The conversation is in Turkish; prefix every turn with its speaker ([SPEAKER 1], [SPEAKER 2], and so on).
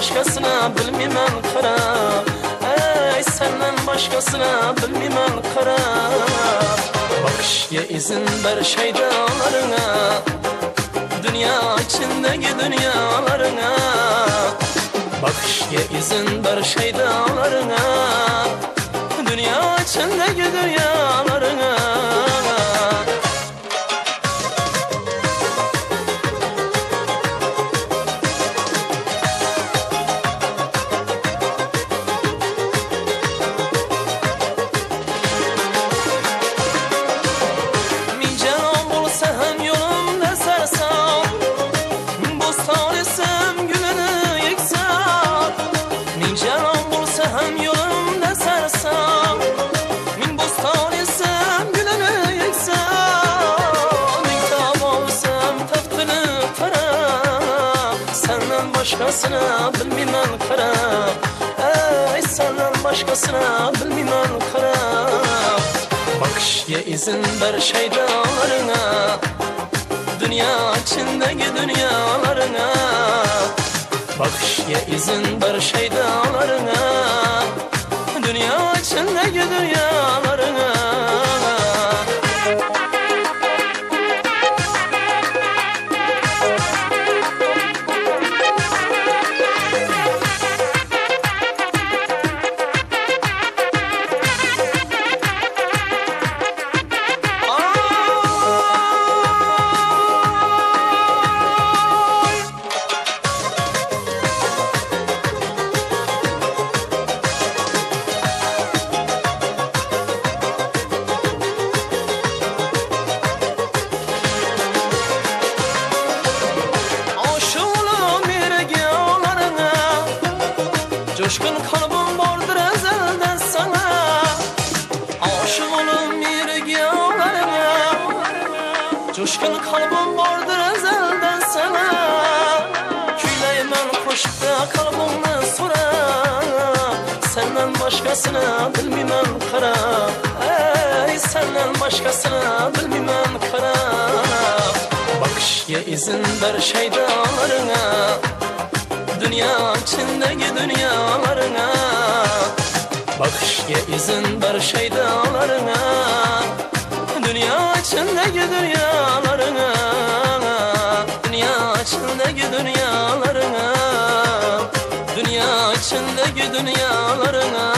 [SPEAKER 1] başkasına bilmeymen qarab, ey senden başkasına bilmeymen qarab. Bakışga izin ver şeydalarına, dünya içindeki dünyalarına. Bakışga izin ver şeydalarına, dünya içindeki dünyalarına. Başkasına bilmeymen qarab, ey senden başkasına bilmeymen qarab. Bakışga izin ver şeydalarına, dünya içindeki dünyalarına. Bakışga izin ver şeydalarına, dünya içindeki dünyalarına. Coşkun kalbim vardır ezelden sana, aşık olum yürüyorlarına. Coşkun kalbim vardır ezelden sana, küyleymen koşup da kalbimden sorar. Senden başkasına bilmeymen qarab, ey senden başkasına bilmeymen qarab. Bakışga izin ver şeydalarına, dünya içindeki dünyalarına. Bakışga izin ver şeydalarına, dünya içindeki dünyalarına. Dünya içindeki dünyalarına, dünya içindeki dünyalarına.